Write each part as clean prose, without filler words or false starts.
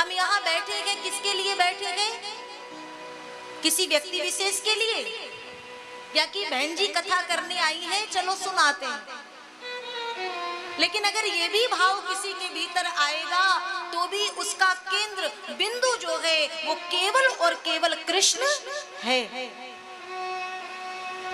हम यहाँ बैठे हैं, किसके लिए बैठे हैं? किसी व्यक्ति विशेष के लिए, या कि बहन जी कथा करने आई है, चलो सुनाते हैं। लेकिन अगर ये भी भाव किसी के भीतर आएगा तो भी उसका केंद्र बिंदु जो है वो केवल और केवल कृष्ण है।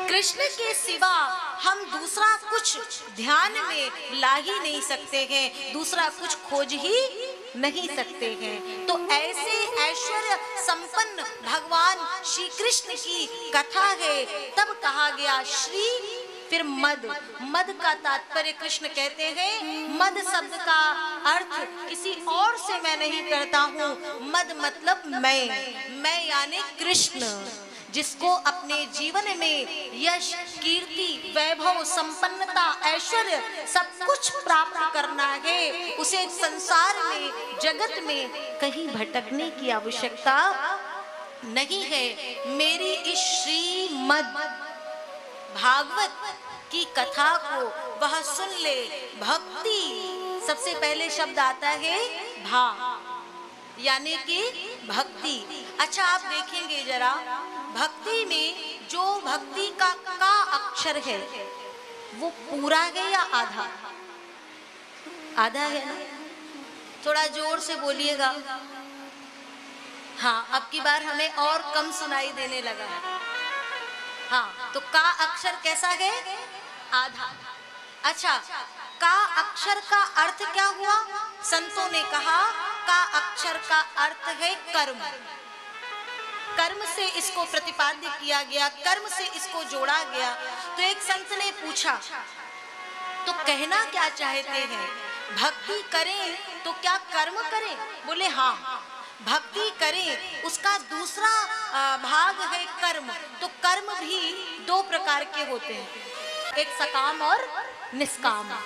कृष्ण के सिवा हम दूसरा कुछ ध्यान में ला ही नहीं सकते हैं, दूसरा कुछ खोज ही नहीं सकते हैं। तो ऐसे ऐश्वर्य संपन्न भगवान श्री कृष्ण की कथा है। तब कहा गया श्री, फिर मद। मद का तात्पर्य कृष्ण कहते हैं, मद शब्द का अर्थ किसी और से मैं नहीं करता हूँ। मद मतलब मैं यानी कृष्ण, जिसको अपने जीवन में यश, कीर्ति, वैभव, संपन्नता, ऐश्वर्य सब कुछ प्राप्त करना है, उसे संसार में, जगत में कहीं भटकने की आवश्यकता नहीं है। मेरी इस श्रीमद् भागवत की कथा को वह सुन ले। भक्ति, सबसे पहले शब्द आता है भा, यानी कि भक्ति। अच्छा, आप देखेंगे जरा, भक्ति में जो भक्ति का अक्षर है वो पूरा है या आधा? आधा है ना? थोड़ा जोर से बोलिएगा। हाँ, अब की बार हमें और कम सुनाई देने लगा है। हाँ, तो का अक्षर कैसा है? आधा। अच्छा, का अक्षर का अर्थ क्या हुआ? संतों ने कहा का अक्षर का अर्थ है कर्म। कर्म से इसको प्रतिपाद्य किया गया, कर्म से इसको जोड़ा गया। तो एक संत ने पूछा, तो कहना क्या चाहते हैं? भक्ति करें तो क्या कर्म करें? बोले हाँ, भक्ति करें, उसका दूसरा भाग है कर्म। तो कर्म भी दो प्रकार के होते हैं, एक सकाम और निष्काम।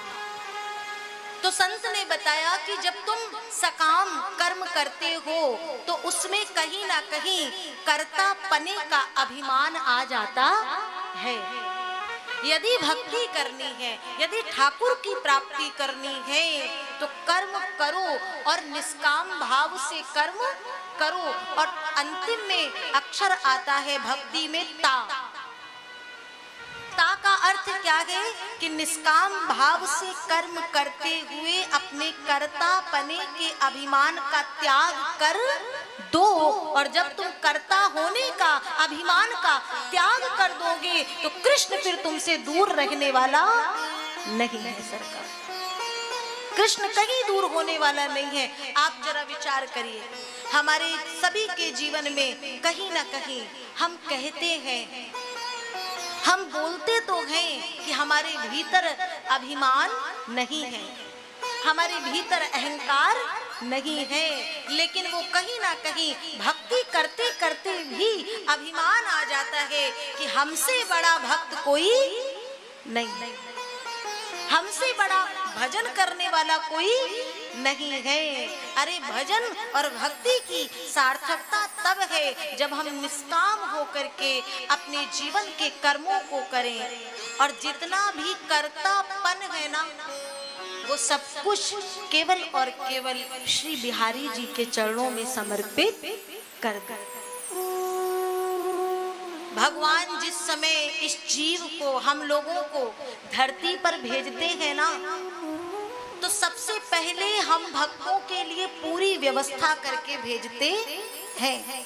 तो संत ने बताया कि जब तुम सकाम कर्म करते हो तो उसमें कहीं ना कहीं कर्तापने का अभिमान आ जाता है। यदि भक्ति करनी है, यदि ठाकुर की प्राप्ति करनी है तो कर्म करो और निष्काम भाव से कर्म करो। और अंतिम में अक्षर आता है भक्ति में ता। ता का अर्थ क्या है कि निष्काम भाव से कर्म करते हुए अपने कर्तापने के अभिमान का त्याग कर दो। और जब तुम कर्ता होने का, अभिमान का त्याग कर दोगे तो कृष्ण फिर तुमसे दूर रहने वाला नहीं है। सरकार, कृष्ण कहीं दूर होने वाला नहीं है। आप जरा विचार करिए, हमारे सभी के जीवन में कहीं ना कहीं हम कहते हैं, हम बोलते तो हैं कि हमारे भीतर अभिमान नहीं है, हमारे भीतर अहंकार नहीं है, लेकिन वो कहीं ना कहीं भक्ति करते करते भी अभिमान आ जाता है कि हमसे बड़ा भक्त कोई नहीं, हमसे बड़ा भजन करने वाला कोई नहीं है। अरे भजन और भक्ति की सार्थकता तब है जब हम निष्काम होकर के अपने जीवन के कर्मों को करें, और जितना भी कर्तापन है ना वो सब कुछ केवल और केवल श्री बिहारी जी के चरणों में समर्पित कर दे। भगवान जिस समय इस जीव को, हम लोगों को धरती पर भेजते हैं ना, तो सबसे पहले हम भक्तों के लिए पूरी व्यवस्था करके भेजते हैं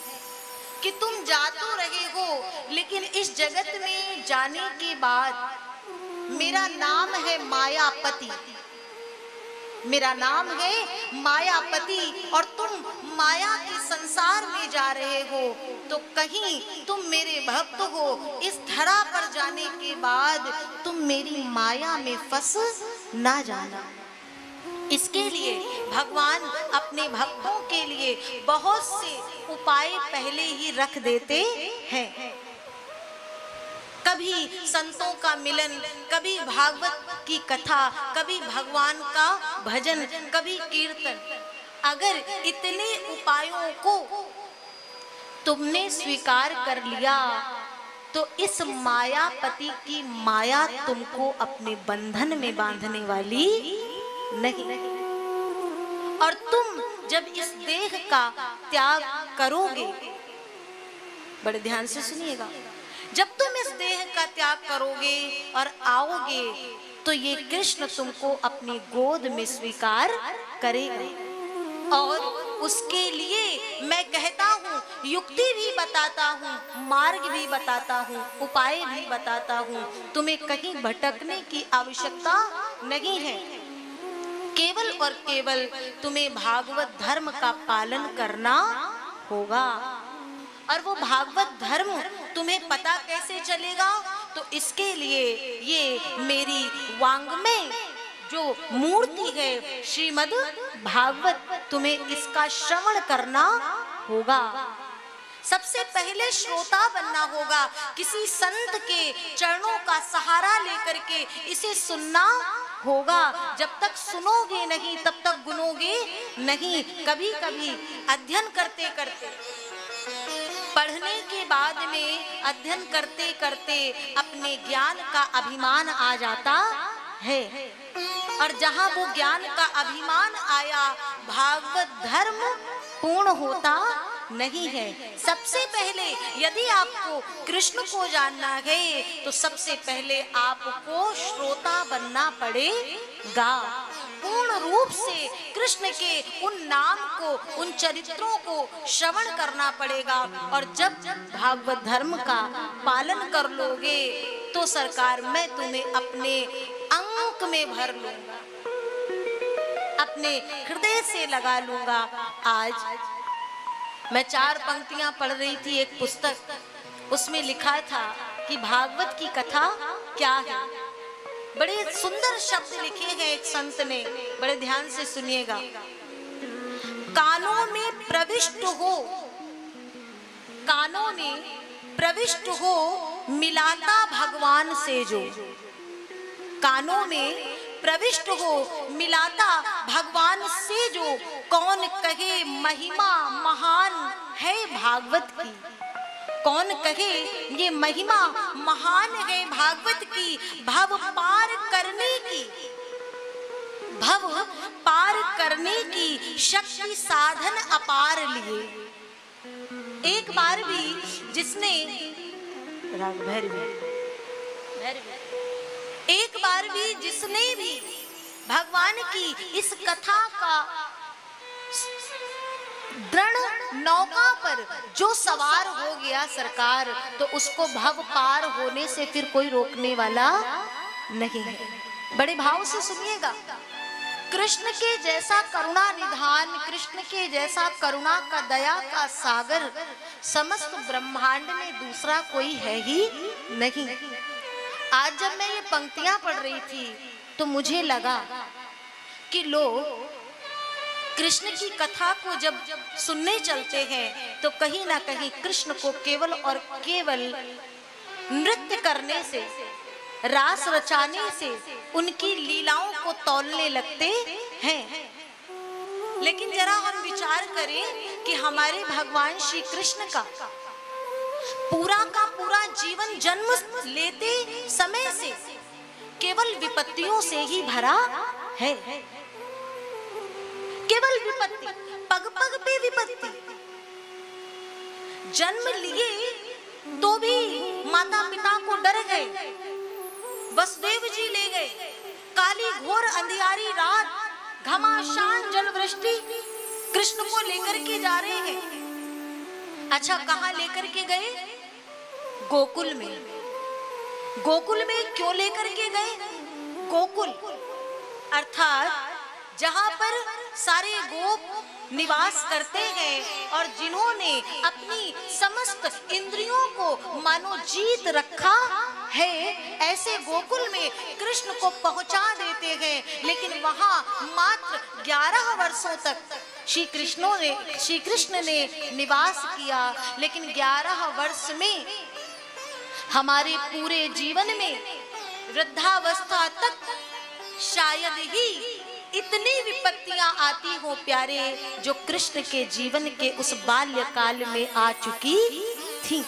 कि तुम जा तो रहे हो, लेकिन इस जगत में जाने के बाद मेरा नाम है मायापति, मेरा नाम है मायापति, और तुम माया के संसार में जा रहे हो तो कहीं तुम मेरे भक्त हो, इस धरा पर जाने के बाद तुम मेरी माया में फंस ना जाना। इसके लिए भगवान अपने भक्तों के लिए बहुत से उपाय पहले ही रख देते हैं। कभी संतों का मिलन, कभी भागवत की कथा, कभी भगवान का भजन, कभी कीर्तन। अगर इतने उपायों को तुमने स्वीकार कर लिया तो इस मायापति की माया तुमको अपने बंधन में बांधने वाली नहीं, और तुम जब इस देह का त्याग करोगे, बड़े ध्यान से सुनिएगा, जब तुम इस देह का त्याग करोगे और आओगे तो ये कृष्ण तुमको अपनी गोद में स्वीकार करेगा। और उसके लिए मैं कहता हूँ, युक्ति भी बताता हूँ, मार्ग भी बताता हूँ, उपाय भी बताता हूँ। तुम्हें कहीं भटकने की आवश्यकता नहीं है। केवल और केवल तुम्हें भागवत धर्म का पालन करना होगा। और वो भागवत धर्म तुम्हें पता कैसे चलेगा? तो इसके लिए ये मेरी वांग्मय जो मूर्ति है श्रीमद् भागवत, तुम्हें इसका श्रवण करना होगा। सबसे पहले श्रोता बनना होगा, किसी संत के चरणों का सहारा लेकर के इसे सुनना होगा। जब तक सुनोगे नहीं तब तक गुनोगे नहीं। कभी कभी अध्ययन करते करते, पढ़ने के बाद में अध्ययन करते करते अपने ज्ञान का अभिमान आ जाता है, और जहाँ वो ज्ञान का अभिमान आया, भागवत धर्म पूर्ण होता नहीं है। सबसे पहले यदि आपको कृष्ण को जानना है तो सबसे पहले आपको श्रोता बनना पड़ेगा। पूर्ण रूप से कृष्ण के उन नाम को, उन चरित्रों को श्रवण करना पड़ेगा। और जब भागवत धर्म का पालन कर लोगे तो सरकार मैं तुम्हें अपने अंक में भर लूंगा, अपने हृदय से लगा लूंगा। आज मैं 4 पंक्तियां पढ़ रही थी एक पुस्तक, उसमें लिखा था कि भागवत की कथा क्या है। बड़े सुंदर शब्द लिखे हैं एक संत ने, बड़े ध्यान से सुनिएगा। कानों में प्रविष्ट हो, कानों में प्रविष्ट हो मिलाता भगवान से जो, कानों में प्रविष्ट हो मिलाता भगवान से जो, कौन कहे महिमा महान है भागवत की। कौन कहे ये महिमा महान है भागवत की। भव पार करने की, भव पार करने की शक्ति साधन अपार लिए। एक बार भी जिसने एक बार भी जिसने भी भगवान की इस कथा का दृढ़ नौका पर जो सवार हो गया सरकार, तो उसको भव पार होने से फिर कोई रोकने वाला नहीं है। बड़े भाव से सुनिएगा। कृष्ण के जैसा करुणा निधान, कृष्ण के जैसा करुणा का दया का सागर समस्त ब्रह्मांड में दूसरा कोई है ही नहीं। आज जब मैं ये पंक्तियां पढ़ रही थी तो मुझे लगा कि लोग कृष्ण की कथा को जब सुनने चलते हैं तो कहीं ना कहीं कृष्ण को केवल और केवल नृत्य करने से, रास रचाने से, उनकी लीलाओं को तौलने लगते हैं। लेकिन जरा हम विचार करें कि हमारे भगवान श्री कृष्ण का पूरा का पूरा जीवन जन्म लेते समय से केवल विपत्तियों से ही भरा है। केवल विपत्ति, पग पग पे विपत्ति। जन्म लिए तो भी माता पिता को डर गए, वसुदेव जी ले गए। काली घोर अंधियारी रात, घमासान जल वृष्टि, कृष्ण को लेकर के जा रहे हैं। अच्छा, कहाँ लेकर के गए? गोकुल में। गोकुल में क्यों लेकर के गए? गोकुल अर्थात जहां पर सारे गोप निवास करते हैं और जिन्होंने अपनी समस्त इंद्रियों को मानो जीत रखा है, ऐसे गोकुल में कृष्ण को पहुंचा देते हैं। लेकिन वहां मात्र 11 वर्षों तक श्री कृष्ण ने निवास किया। लेकिन 11 वर्ष में हमारे पूरे जीवन में वृद्धावस्था तक शायद ही इतनी विपत्तियां आती हो प्यारे, जो कृष्ण के जीवन के उस बाल्यकाल में आ चुकी थी।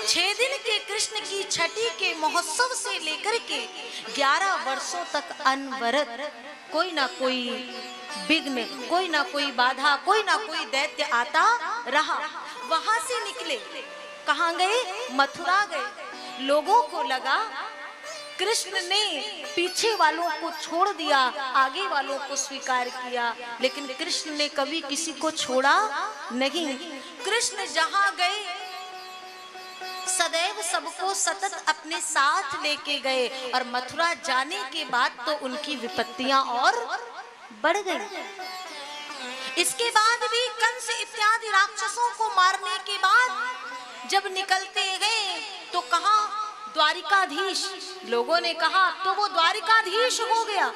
6 दिन के कृष्ण की छठी के महोत्सव से लेकर के 11 वर्षों तक अनवरत कोई ना कोई विघ्न, कोई ना कोई बाधा, कोई ना कोई दैत्य आता रहा। वहां से निकले, कहाँ गए? मथुरा गए। लोगों को लगा कृष्ण ने पीछे वालों को छोड़ दिया, आगे वालों को स्वीकार किया, लेकिन कृष्ण ने कभी किसी को छोड़ा नहीं। कृष्ण जहां गए सदैव सबको सतत अपने साथ लेके गए, और मथुरा जाने के बाद तो उनकी विपत्तियां और बढ़ गई। इसके बाद भी कंस इत्यादि राक्षसों को मारने के बाद जब निकलते गए तो कहा द्वारिकाधीश। लोगों ने कहा तो वो द्वारिकाधीश हो गया,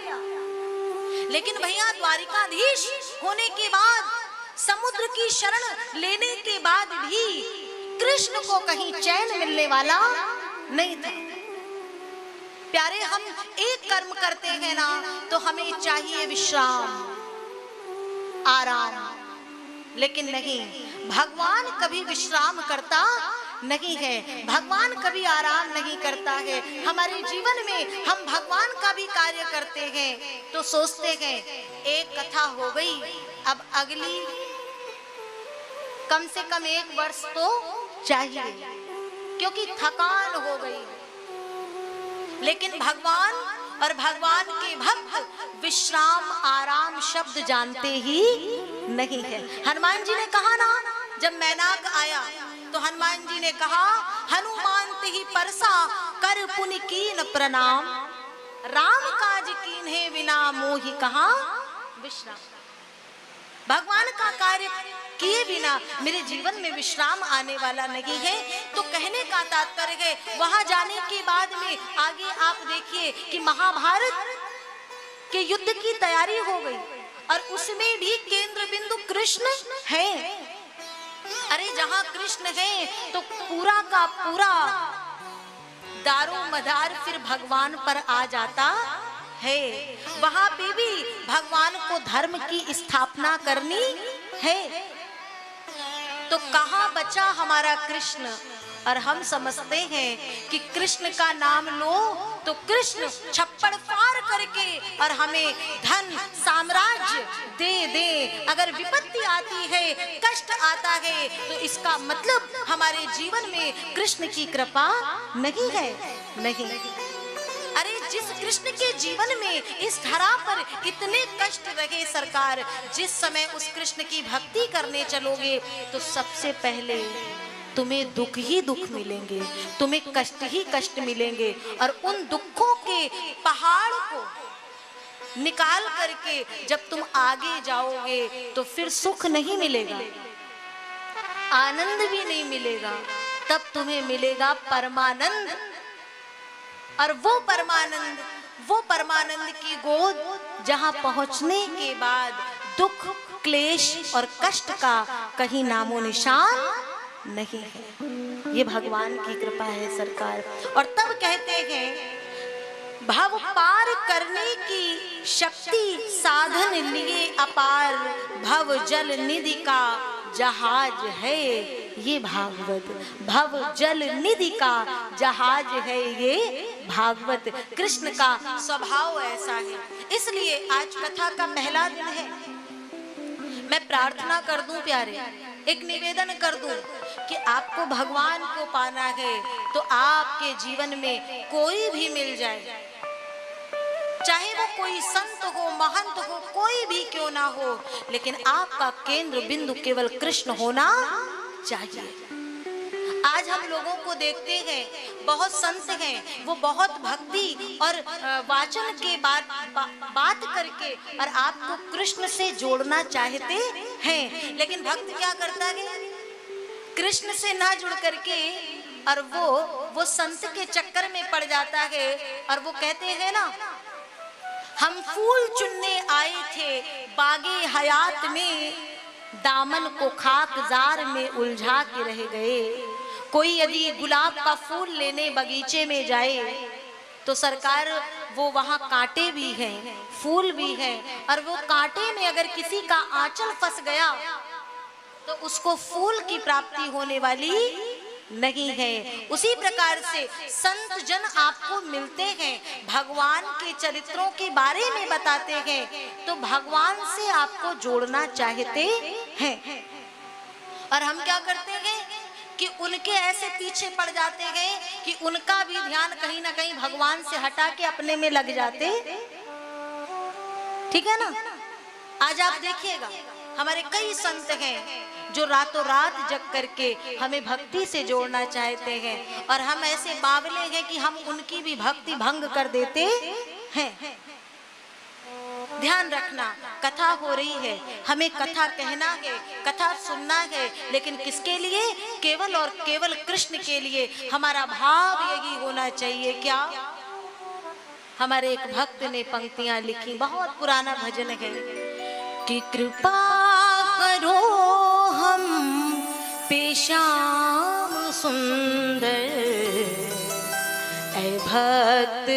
लेकिन भैया द्वारिकाधीश होने के बाद, समुद्र की शरण लेने के बाद भी कृष्ण को कहीं चैन मिलने वाला नहीं था। प्यारे, हम एक कर्म करते हैं ना तो हमें चाहिए विश्राम, आराम, लेकिन नहीं, भगवान कभी विश्राम करता नहीं है, भगवान कभी आराम नहीं करता है। हमारे जीवन में हम भगवान का भी कार्य करते हैं तो सोचते हैं एक कथा हो गई, अब अगली कम से कम 1 वर्ष तो चाहिए, क्योंकि थकान हो गई। लेकिन भगवान और भगवान के भक्त विश्राम आराम शब्द जानते ही नहीं है। हनुमान जी ने कहा ना, जब मैनाक आया तो हनुमान जी ने कहा हनुमान ही परसा कर पुनि कीन प्रणाम, राम काज कीन्हे बिना मोहि कहा विश्राम। भगवान का कार्य किए बिना मेरे जीवन में विश्राम आने वाला नहीं है। तो कहने का तात्पर्य है, वहां जाने के बाद में आगे आप देखिए कि महाभारत के युद्ध की तैयारी हो गई, और उसमें भी केंद्र बिंदु कृष्ण है। अरे जहां कृष्ण है तो पूरा का पूरा दारो मदार फिर भगवान पर आ जाता है। वहां पे भी भगवान को धर्म की स्थापना करनी है। तो कहां बचा हमारा कृष्ण? और हम समझते हैं कि कृष्ण का नाम लो तो कृष्ण छप्पड़ फाड़ करके और हमें धन साम्राज्य दे दे। अगर विपत्ति आती है, कष्ट आता है, तो इसका मतलब हमारे जीवन में कृष्ण की कृपा नहीं है, नहीं। अरे जिस कृष्ण के जीवन में इस धरा पर इतने कष्ट रहे सरकार, जिस समय उस कृष्ण की भक्ति करने चलोगे तो सबसे पहले तुम्हें दुख ही दुख मिलेंगे, तुम्हें कष्ट ही कष्ट मिलेंगे, और उन दुखों के पहाड़ को निकाल करके जब तुम आगे जाओगे तो फिर सुख नहीं मिलेगा, आनंद भी नहीं मिलेगा, तब तुम्हें मिलेगा परमानंद। और वो परमानंद की गोद जहां पहुंचने के बाद दुख, क्लेश और कष्ट का कहीं नामो निशान नहीं है। ये भगवान की कृपा है सरकार। और तब कहते हैं भव पार करने की शक्ति साधन लिए अपार, भव जल निधि का जहाज है ये भागवत, भव जल निधि का जहाज है ये भागवत। कृष्ण का स्वभाव ऐसा है, इसलिए आज कथा का पहला दिन है। मैं प्रार्थना कर दूं प्यारे, एक निवेदन कर दूं कि आपको भगवान को पाना है तो आपके जीवन में कोई भी मिल जाए, चाहे वो कोई संत हो, महंत हो, कोई भी क्यों ना हो, लेकिन आपका केंद्र बिंदु केवल कृष्ण होना चाहिए। आज हम लोगों को देखते हैं, बहुत संत हैं, वो बहुत भक्ति और वाचन के बात करके और आपको कृष्ण से जोड़ना चाहते हैं, लेकिन भक्त क्या करता है, कृष्ण से ना जुड़ करके और वो संत के चक्कर में पड़ जाता है। और वो कहते हैं ना, हम फूल चुनने आए थे बागे हयात में, दामन को खाकजार में उलझा के रह गए। कोई यदि गुलाब का फूल लेने बगीचे में जाए तो सरकार वो वहाँ कांटे भी हैं, फूल भी हैं, और वो कांटे में अगर किसी का आंचल फंस गया तो उसको फूल की प्राप्ति होने वाली नहीं है। उसी प्रकार से संत जन आपको मिलते हैं, भगवान के चरित्रों के बारे में बताते हैं, तो भगवान से आपको जोड़ना चाहते हैं। और हम क्या करते हैं कि उनके ऐसे पीछे पड़ जाते हैं कि उनका भी ध्यान कहीं ना कहीं भगवान से हटा के अपने में लग जाते। ठीक है ना? आज आप देखिएगा हमारे कई संत हैं जो रातों रात जग करके हमें भक्ति से जोड़ना चाहते हैं, और हम ऐसे बावले हैं कि हम उनकी भी भक्ति भंग कर देते हैं। ध्यान रखना, कथा हो रही है, हमें कथा कहना है, कथा सुनना है, लेकिन किसके लिए? केवल और केवल कृष्ण के लिए। हमारा भाव यही होना चाहिए। क्या? हमारे एक भक्त ने पंक्तियां लिखी, बहुत पुराना भजन है कि कृपा करो हम पे श्याम सुंदर, ऐ भक्त